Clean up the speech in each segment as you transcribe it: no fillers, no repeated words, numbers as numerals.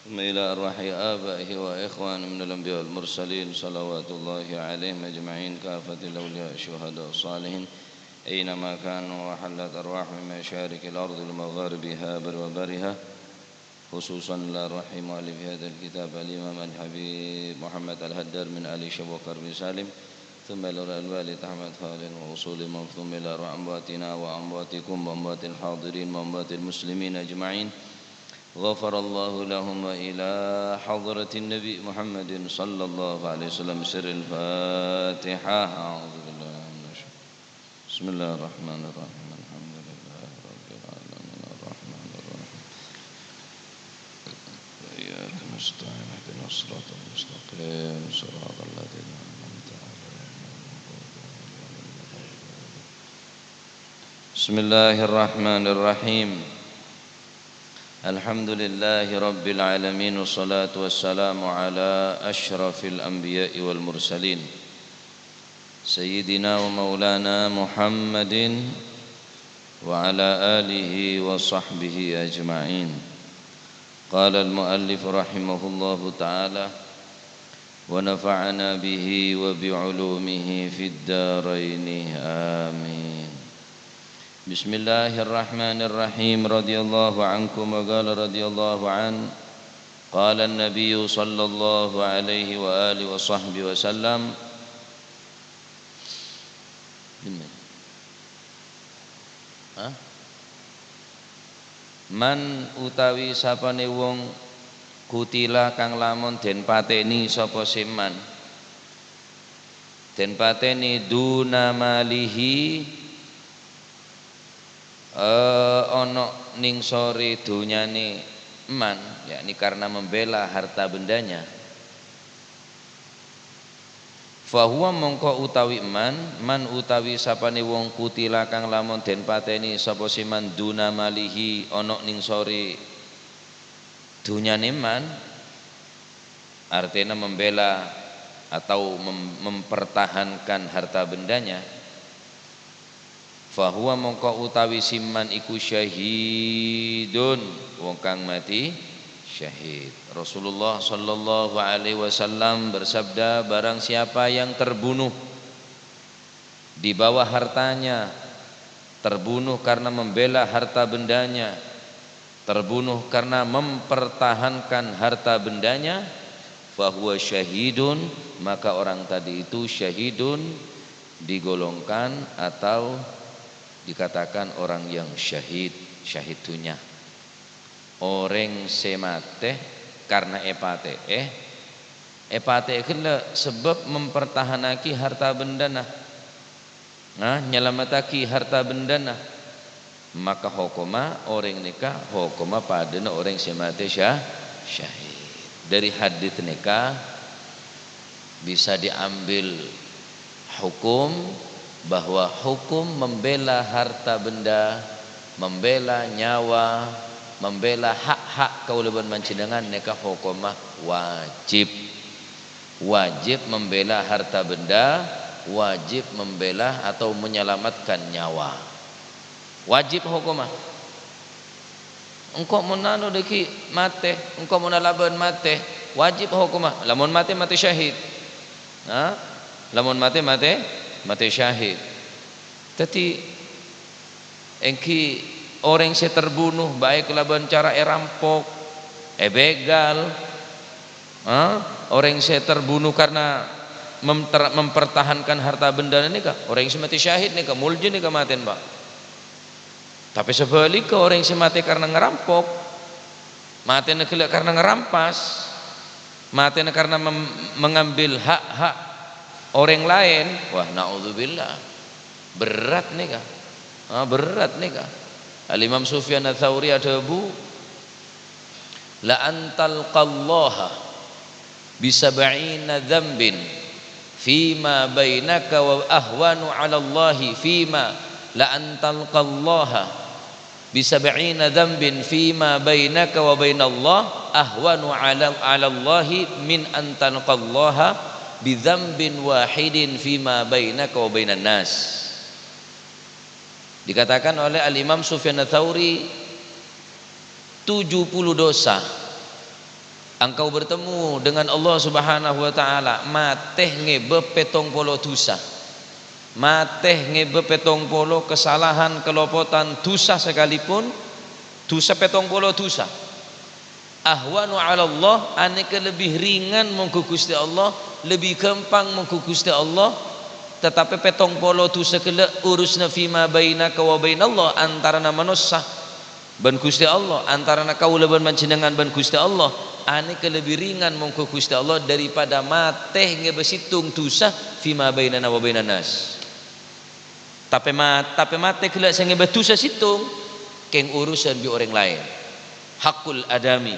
ثم إلى أرواح آبائه وإخوانه من الأنبياء والمرسلين صلوات الله عليهم أجمعين كافة الأولياء الشهداء الصالحين أينما كانوا وحلت أرواح من مشارق الأرض لمغاربها بر وبرها خصوصا إلى أرواح مؤلف هذا الكتاب الإمام الحبيب محمد الهدار من آل شبوكر بن سالم ثم إلى الوالد أحمد خالد وأصول ثم إلى أرواح أمواتنا وأمواتكم وأموات الحاضرين وأموات المسلمين أجمعين غفر الله لهم وإلى حضرة النبي محمد صلى الله عليه وسلم سر الفاتحة أعوذ بالله من الشيطان بسم الله الرحمن الرحيم الحمد لله رب العالمين الرحمن الرحيم إياك نستعين اهدنا الصراط المستقيم صراط الذين أنعمت عليهم بسم الله الرحمن الرحيم الحمد لله رب العالمين والصلاة والسلام على أشرف الأنبياء والمرسلين سيدنا ومولانا محمد وعلى آله وصحبه أجمعين قال المؤلف رحمه الله تعالى ونفعنا به وبعلومه في الدارين آمين بسم الله الرحمن الرحيم رضي الله عنكم وقال رضي الله عنه قال النبي صلى الله عليه وآله وصحبه وسلم man utawi sapane wong kutila kang lamun den pateni sapa siman den pateni duna malihi ono ning sore dunyane man, yakni karena membela harta bendanya. Fahuwa mongko utawi man utawi sapane wong kutila kang lamun den pateni sapa siman duna malihi ono ning sore dunyane man, artinya membela atau mempertahankan harta bendanya. Fahuwa mongko utawi siman iku syahidun wong kang mati syahid. Rasulullah sallallahu alaihi wasallam bersabda, barang siapa yang terbunuh di bawah hartanya, terbunuh karena membela harta bendanya, terbunuh karena mempertahankan harta bendanya, fahuwa syahidun, maka orang tadi itu syahidun, digolongkan atau dikatakan orang yang syahid, syahidnya orang semate karena epate kena sebab mempertahanaki harta bendana, nyelamataki harta bendana, maka hukuma orang nikah hukuma padana orang semate syahid. Dari hadits nikah bisa diambil hukum bahwa hukum membela harta benda, membela nyawa, membela hak-hak kaulaban mancindengan nikah hukumah wajib membela harta benda, wajib membela atau menyelamatkan nyawa, wajib hukumah. Engkau menanu deki mate, engkau menalaban mate, wajib hukumah. Lamun mate syahid, lamun mati syahid. Tadi engki orang yang terbunuh baik laban cara rampok, begal, orang yang terbunuh karena mempertahankan harta benda ini kah orang yang mati syahid nih kah muljin nih kah maten pak. Tapi sebaliknya orang yang mati karena ngerampok, mati karena ngerampas, mati karena mengambil hak-hak orang lain, wah naudzubillah, berat nih kah, berat nih kah. Al Imam Sufyan Ats-Tsauri ada la antalqallaha bisab'ina dzambin fima bainaka wa ahwanu 'ala Allahi fima la antalqallaha bisab'ina dzambin fima bainaka wa bainallah ahwanu 'ala Allahi min antalqallaha bidzambin wahidin fima bainaka wa bainan nas. Dikatakan oleh Al-Imam Sufyan Ats-Tsauri 70 dosa engkau bertemu dengan Allah Subhanahu wa taala mateh ngebe petong polo dosa, mateh ngebe petong polo kesalahan kelopotan dosa sekalipun, dosa petong polo dosa ahwanu ala Allah, aneka lebih ringan mengku Gusti Allah, lebih gampang mengku Gusti Allah. Tetapi petong polo dosa kele urusna fima bainaka wa bainallah, antara manusia ban Gusti Allah, antara kaula ban panjenengan ban Gusti Allah, aneka lebih ringan mengku Gusti Allah daripada mateh ngebesitung dosa fima bainana wa bainan nas. Tapi mateh kele sing ngebe dosa situng keng urusan bi orang lain. Hakul adami,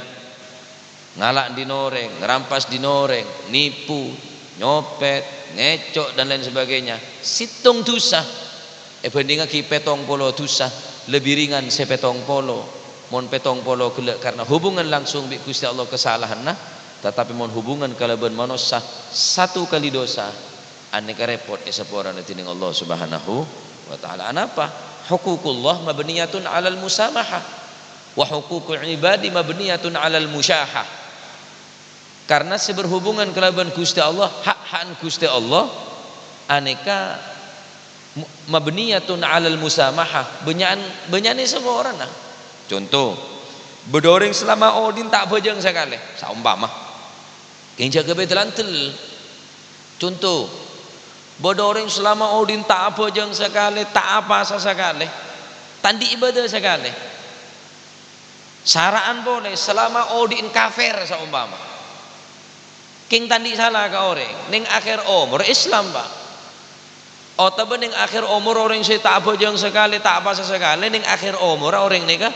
ngalak dinoreng, ngerampas dinoreng, nipu, nyopet, ngecok dan lain sebagainya, situng dosa. Bandingan ki petong polo dosa lebih ringan sepetong polo. Mon petong polo kelak karena hubungan langsung bi Gusti Allah kesalahan nah, tetapi mon hubungan kalaban manusia satu kali dosa aneka repot sepora nanti dengan Allah Subhanahu wa taala. Anapa? Huququllah mabniyatun 'alal musamahah wa huququl ibadi mabniyatun 'alal musyahah. Karena seberhubungan kelaban Gusti Allah, hak-hak Gusti Allah aneka mabniyatun 'alal musamahah, benyane semua orang nah. Contoh, bedoreng selama odin tak bejeng sekali, saumpama keng jaga betelantel. Contoh, bedoreng selama odin tak bejeng sekali, tak apa sekali, tandi ibadah sekali, saraan boleh selama odin kafir saumpama king tandi salah ka orang ning akhir umur Islam pak, atau ning akhir umur orang saya tak bejeng sekali, tak apa sekali, ning akhir umur orang nikah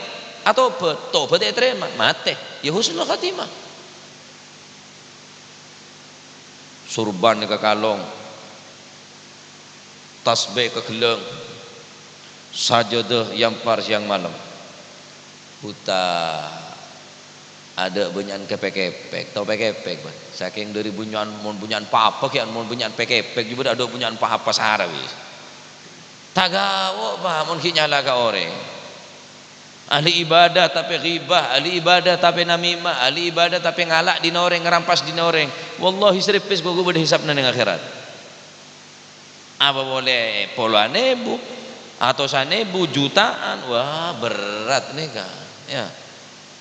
atau tobat terima mati ya husnul khatimah. Surban ke kalong, tasbih ke geleng, sajadah yang par siang malam, buta ada bunyian kepek-kepek, tau pekepek bang, saking dari bunyian mon bunyian apa kian mon bunyian pekepek juga ada bunyian apa sarawi tagawo bah mon ki nyala ka ore. Ahli ibadah tapi ghibah, ahli ibadah tapi namimah, ahli ibadah tapi ngalak dinoreng, ngerampas dinoreng. Wallahi seripis gua berhisapna ning akhirat. Apa boleh puluhan ribu atau sanebu jutaan, wah berat nih kan ya,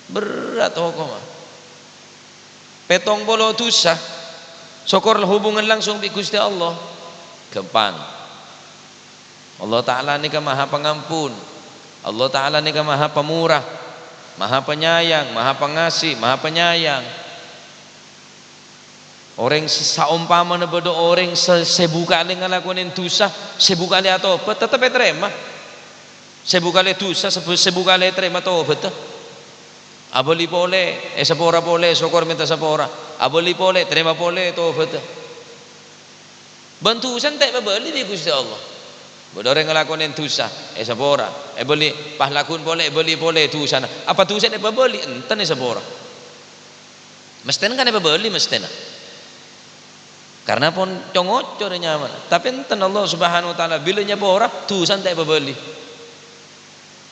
berat hukum. Petong bolo dosa syukur hubungan langsung di Gusti Allah gampang. Allah Ta'ala ni kan maha pengampun, Allah Ta'ala ni kan maha pemurah, maha penyayang, maha pengasih, maha penyayang. Orang saumpama na bodo orang sebukali ngalakuin dosa, sebukali atau apa tetap terima, sebukali dosa, sebukali terima tobat. Aboli pole, sepora pole, syukur minta sepora. Aboli pole, terima pole, tobat. Bantusan tak beli di Gusti Allah. Bodore ngelakonin dosa, sepora. Beli pahlakun pole, beli pole dosa. Apa dosa ne beli? Enten sepora. Mestene kan beli mestene. Karena pun congocor nyaman. Tapi enten Allah Subhanahu wa taala bila nyapora dosa tak beli.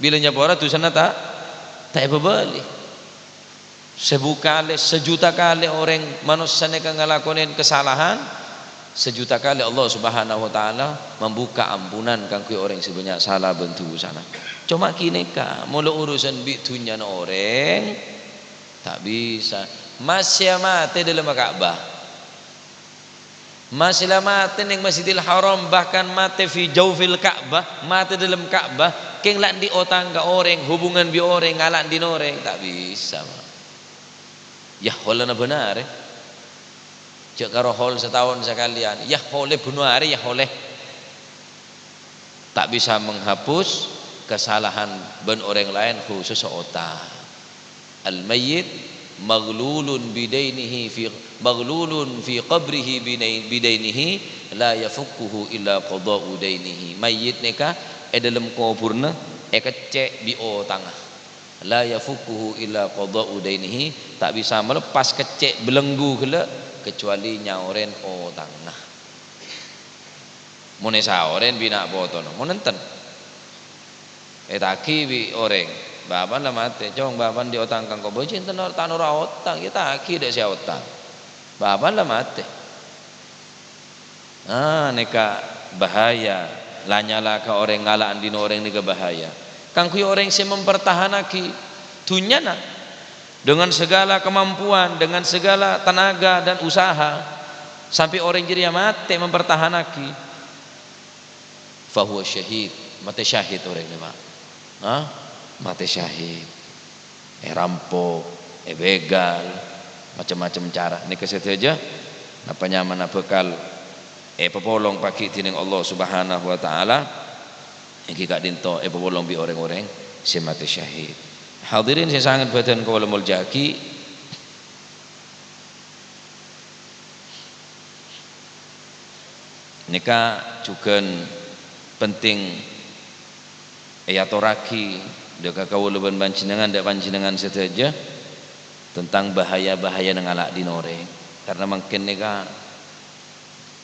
Bila nyapora dosa tak beli. Sebukali, sejuta kali orang manusia yang ngelakonin kesalahan, sejuta kali Allah Subhanahu wa taala membuka ampunan kanggo orang sebanyak salah bentuk sana. Cuma kini ka mula urusan bitunya orang tak bisa. Masih mati dalam Ka'bah, masih mati ning Masjidil Haram, bahkan mati fi jawfil Ka'bah, mati dalam Ka'bah, keng lak di otang ka orang, hubungan bi orang ngalak di orang tak bisa. Ya holana benar cek karo hol setahun sekalian ya oleh benar ya oleh tak bisa menghapus kesalahan ben orang lain khusus otak. Al mayyit maghlulun bidainihi fi qabrihi bidainihi la yafukkuhu illa qada'u dainihi. Mayyit neka dalam kuburna kecek bi otang, la yafukuhu illa qada'u dainihi, tak bisa melepas kecek belenggu kele kecuali nyauren otangna. Mone sauren bina botono monenten etaki bi orang baban lah mate cong baban di otang kang ko bocin tanor otang kita aki dek sia otang baban lah mate neka bahaya lanyala ka orang ngalaan dino orang neka bahaya kang kui orang si mempertahanaki tunyana dengan segala kemampuan dengan segala tenaga dan usaha sampai orang jadi mate mempertahanaki fahuwa syahid mate syahid orang ni mak mati syahid rampok begal macam-macam cara ini keset aja apa nyaman apa bekal pepolong pagi tining Allah subhanahu wa ta'ala yang kita dinto pepolong bi orang-orang si mati syahid hadirin saya sangat badan kawal muljaki nikah juga penting toraki deka kawuluban panjenengan dak panjenengan saja tentang bahaya-bahaya nang alak dinoreng karena mungkin nika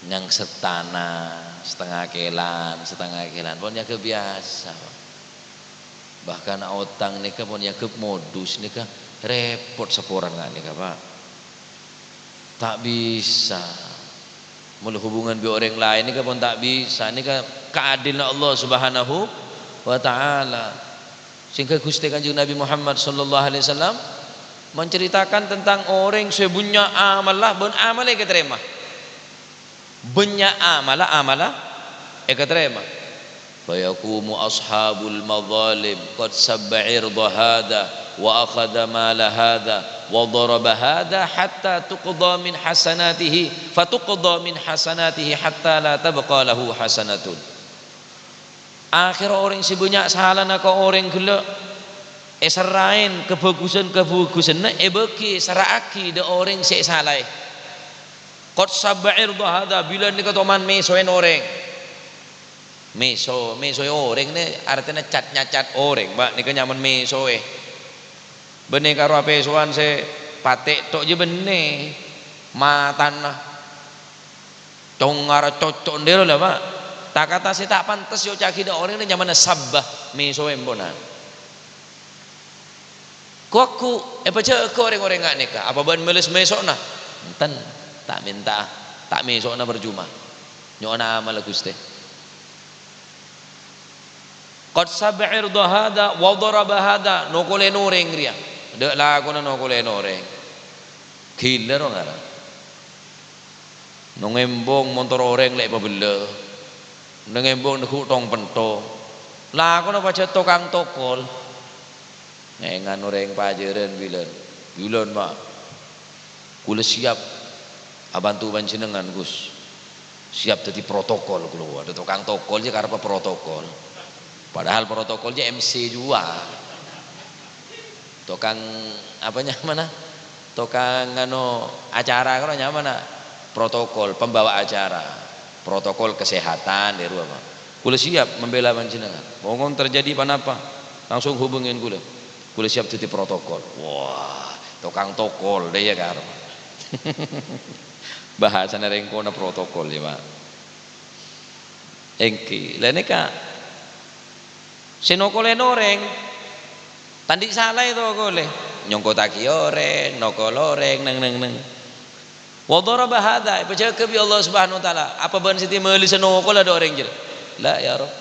yang setana setengah kelan pun ya kebiasa bahkan otang nika pun ya modus nika repot seporan nggak nika Pak tak bisa mulu hubungan bi orang lain nika pun tak bisa nika keadilan Allah subhanahu wa ta'ala sehingga Gusti Kanjeng Nabi Muhammad sallallahu alaihi wasallam menceritakan tentang orang sebunya amalah ben amale keterima benya amala keterima fa yaqumu ashabul madzalim qad sabba irda hada wa akhadha mala hada wa daraba hada hatta tuqda min hasanatihi fatuqda min hasanatihi hatta la tabqa lahu hasanatun akhir orang sebanyak salah nak orang gila serain kebagusan na bagi seraaki de orang se salah qad sabair hada bila ni katoman mesoen orang meso orang ni artinya cat orang Mbak ni nyaman meso benih karo ape soan se patek tok je benih matana congara cocok ndelo lah Pak tak kata saya tak pantas yo caki dak orang ni nyaman sabbah meso embonan Kok baca ke orang-orang enggak nikah apa ban meles mesok nah enten tak minta tak mesok na berjuma nyona amal Gusti qad sab'ir hada wa daraba hada nokole noreng ria dek lagu na nokole noreng gila ro ngara nongembong motor orang lek pabele nongembong nekuk tong pento lagu na baca tukang tokol ngan orang pajaran bilan mak kula siap abantu panjenengan Gus siap jadi protokol keluar ada tukang tokol je karena protokol padahal protokol je MC juga tukang apanya mana tukang acara kalau mana protokol pembawa acara protokol kesehatan dari apa kula siap membela panjenengan monggon terjadi apa langsung hubungin kula siap jadi protokol wah tukang tokol deh ya karo bahasa nerengkona protokol ya Pak engki lene ka sinokole noreng tandi salah itu kole nyongko taki oreng nokol oreng neng wadara bahada percaya ke Allah Subhanahu wa taala apa ban siti meuli sinokol ada orang je la ya Rabb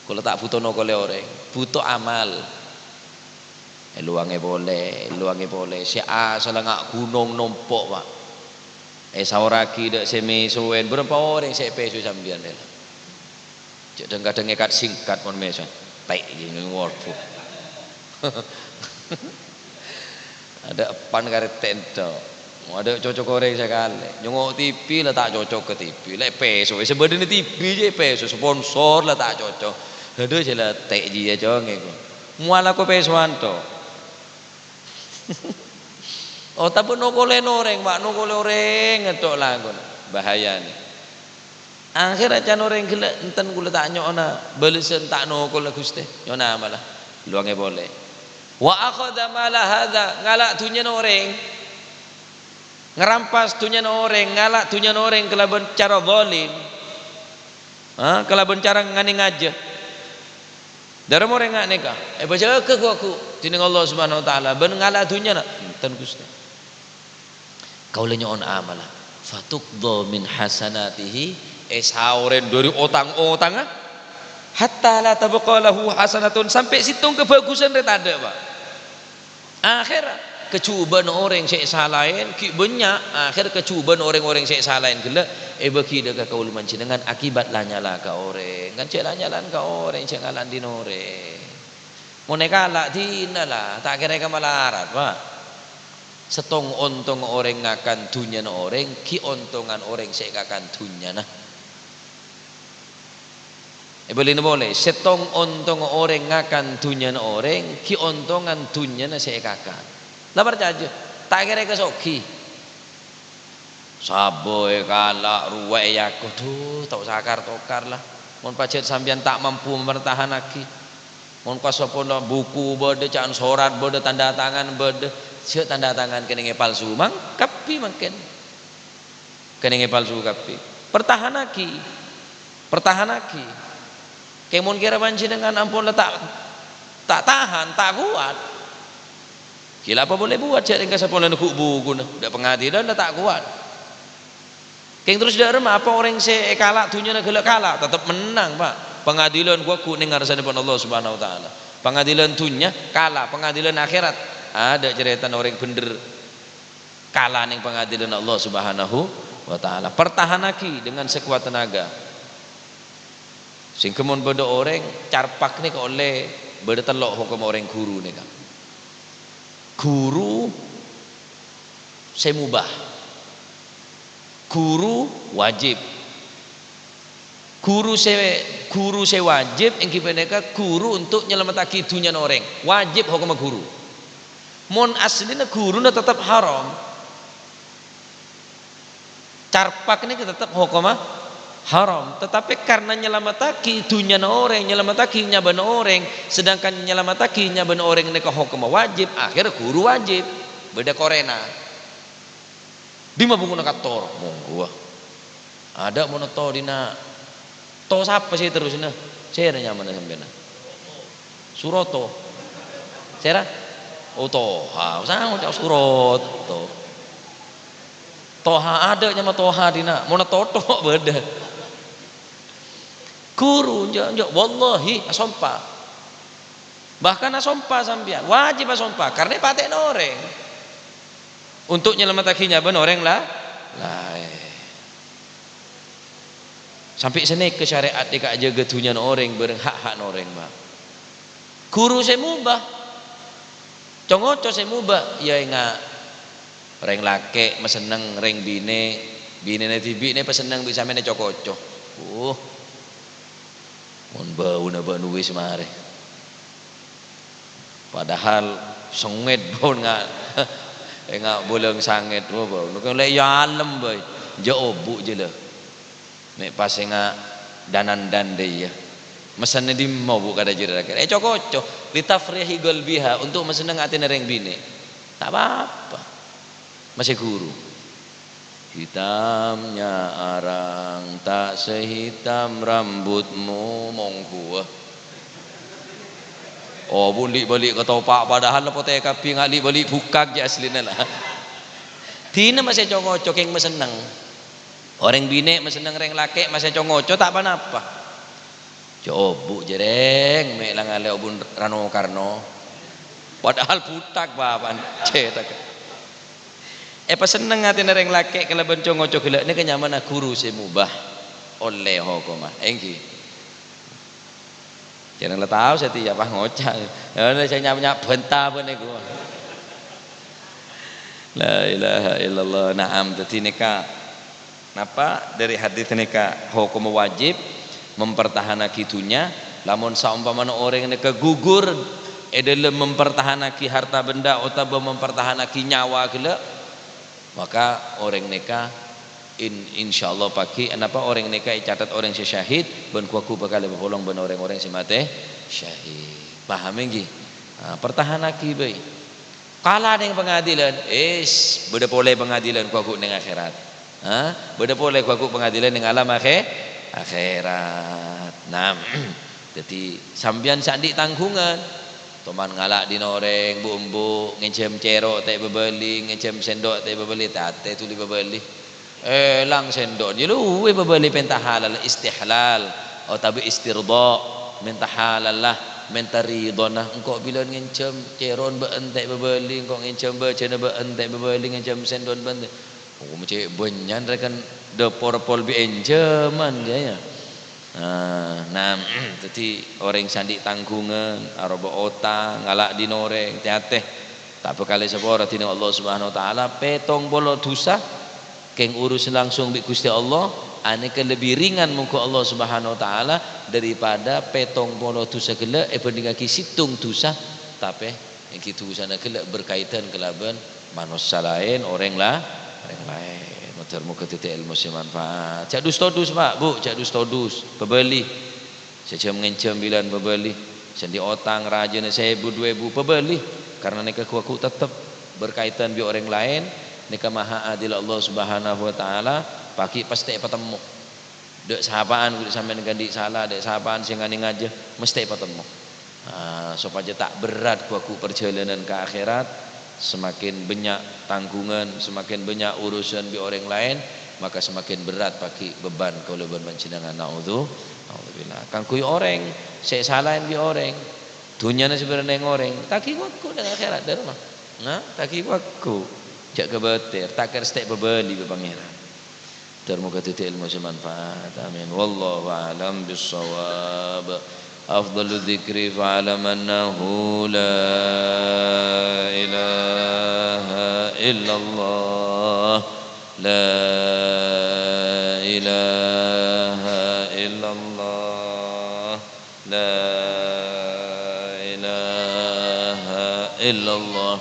kula tak butuh nokole orang butuh amal luangnya boleh si A salah ngak gunung nombok Pak sauraki dak semesoen berapa orang saya peso sambian dela cek kadang ngekat singkat pon meso tai ini ngorfu ada pan karet tento ada cocok orang sekali nyongok TV lah tak cocok ke TV lek peso sebenarnya TV je peso sponsor lah tak cocok aduh jelah tai dia jonge ko muala ko pesoan to oh tapi nokole noreng Pak nokole oreng ngetok lagu bahaya nih akhir aja noreng gila enten kula tak nyokna belesen tak nokol Gusti nyona malah luange boleh wa akhadha mala hadza ngalak dunya noreng ngerampas dunya noreng ngalak dunya noreng kelaban cara zalim kelaban cara ngani ngajah Dalam orang ngak nikah, baca ke aku tineng Allah Subhanahu wa taala ben ngala dunya nak ten Gusti. Kaulanya on amala fatuqdha min hasanatihi sauren dari otang-otang hatta la tabqa lahu hasanatun, sampai situng kebagusan ret ada Pak. Akhirat kecubaan orang sek salain ki banyak, akhir kecubaan orang-orang sek salain gila bagi dekat kaul mancinengan akibat lanyala ka orang kan cek lanyalan ka orang cek ngalan din orang mau nekala dinalah tak kira ka malarat Pak. Setong ontong orang ngakan dunya na orang ki ontongan orang sek akan dunya nah boleh setong ontong orang ngakan dunya na orang ki ontongan dunya na sek akan lah percaya tak kira ka soki saboy kalak ruwek yakuh tuh tak sakar tokar lah mun pacet sampean tak mampu mempertahanaki mun kasopona buku bode caan sorat bode tanda tangan bode seuh tanda tangan kene palsu mang kapi mangken kene palsu kapi pertahanaki kemun kira panjenengan ampun letak tak tahan tak kuat gila apa boleh buat cek ringkas sapona buku dah pengadilan dah tak kuat. Keng terus dah remah apa orang se kalah dunia nak gelak kalah tetap menang Pak. Pengadilan gua ku ning ngarsane pun Allah Subhanahu wa taala. Pengadilan dunia kalah, pengadilan akhirat ada cerita orang bener kalah ning pengadilan Allah Subhanahu wa taala. Pertahanaki dengan sekuat tenaga. Sing kemun beda orang carpak ni oleh beda telok hukum orang guru ni kan. Guru saya mubah, guru wajib, guru saya wajib yang kita guru untuk nyelamataki dunia orang wajib hukum guru. Mon aslinya guru na tetap haram, carpak ini tetap hukum haram, tetapi karena nyelamataki dunia orang, nyelamataki nyaban orang, sedangkan nyelamataki nyaban orang ini hukum wajib, akhirnya guru wajib. Beda korena di mabung nak tor monggo ada monoto dina to siapa sih terusnya saya nanya mana sampean suroto saya oh toha usah ngucap suroto toha ada nyama toha dina monototo beda guru njok wallahi asompa bahkan asompa sampean wajib asompa karena paten orang untuk nyelamatkan ben orang lah sampai sini ke syariat dika jaga dunia orang bareng hak-hak orang Pak. Guru saya mubah congoco saya mubah ya enggak reng lake meseneng reng bine tibi ne peseneng bisa mene cokoco mun bau na banu wis mare padahal sengit bau enggak boleh sanget bau nu kan le ya alem boy je obuk je lah mek pas enggak danan dei ya mesen di mau bu kada jira cokoco litafrihi qalbiha untuk meseneng atine reng bine tak apa masih guru hitamnya arang tak sehitam rambutmu monggo oh bulik balik ke topak padahal lepo TKP ngali balik bukak je aslina lah tina masih congoco yang meseneng orang bine meseneng reng laki masih congoco tak apa-apa cobu jereng mek langale obun Rano Karno padahal butak bapan cetak peseneng hati nereng laki kalau bencong ngocok gila ini kenyamanan guru saya mubah oleh hukumah engki jangan lah tahu saya tiap ngocak saya nyamanya bentah pun aku la ilaha illallah naam dadi nikah napa dari hadis nikah hukum wajib mempertahanaki dunia lamun saumpamana orang nikah gugur dalam mempertahanaki harta benda atau mempertahanaki nyawa gila maka orang nikah insyaallah pagi kenapa orang nikah catat orang syahid ben kuaku bakal berpolong ben orang-orang si mate syahid paham nggih pertahanaki bae kalah ning pengadilan beda pole pengadilan kuaku ning akhirat beda pole kuaku pengadilan ning alam akhirat nah Jadi sambian sandik tanggungan. Toman ngalak di noreng, bumbu, ngecem cerok tak bebeli, ngecem sendok tak bebeli, tate tu li bebeli. Lang sendok je lu bebeli pentah halal istihlal atau tabi istirda, mentah halal lah, mentah ridona. Engkau bila ngecem ceron be entek bebeli, engkau ngecem be cena be entek bebeli, ngecem sendok be entek. Oh macam benyan rekan depor pol bi enjeman dia ya. Nah, jadi orang sandi tanggungan, aroba ota, ngalak di noreng, tiateh. Tak bekali sepora tina Allah Subhanahu Wa Taala, petong bolo dosa, keng urus langsung bi Gusti Allah, aneka lebih ringan muka Allah Subhanahu Wa Taala daripada petong bolo dosa kelak, pendingaki situng dosa, tapi yang kita sana kelak berkaitan kelaban manusia lain, orang lain. Motor muka titik ilmu si manfaat. Cak dus todus pak, bu, cak dus todus, pebeli. Saya mengencam bilan pebeli. Sendi otang raja ni 1,000-2,000 pebeli. Karena neka kuaku tetap berkaitan bi orang lain. Neka maha adil Allah Subhanahu Wa Taala. Paki pasti patemu. Dek sahabaan kudu sampean gandi salah, dek sahabaan sing ngani ngaja mesti patemu. Supaya tak berat kuaku perjalanan ke akhirat. Semakin banyak tanggungan, semakin banyak urusan bi orang lain, maka semakin berat pakai beban kalau bermancingan naudzubillah. Kan kui orang, saya salahin bi orang. Dunia ni sebenarnya orang, taki waktu dengan akhirat dah rumah. Nah, taki waktu. Jak kebetir, tak kerstek bebeli bi pangeran. Termoga titik ilmu semanfaat. Amin. Wallahu a'lam bissawab. أفضل الذكر فاعلم أنه لا إله إلا الله لا إله إلا الله لا إله إلا الله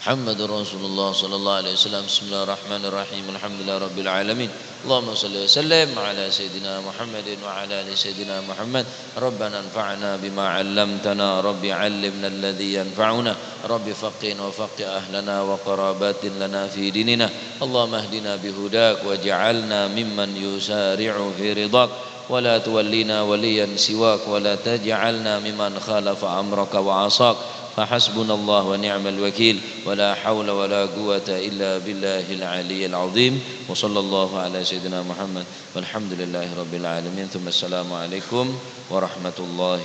محمد رسول الله صلى الله عليه وسلم. بسم الله الرحمن الرحيم. الحمد لله رب العالمين. اللهم صل وسلم على سيدنا محمد وعلى ال سيدنا محمد. ربنا انفعنا بما علمتنا، رب علمنا الذي ينفعنا، رب فقنا وفق أهلنا وقرابات لنا في ديننا. اللهم اهدنا بهداك واجعلنا ممن يسارع في رضاك ولا تولينا وليا سواك ولا تجعلنا ممن خالف أمرك وعصاك. فحسبنا الله ونعم الوكيل ولا حول ولا قوة إلا بالله العلي العظيم. وصلى الله على سيدنا محمد والحمد لله رب العالمين. ثم السلام عليكم ورحمة الله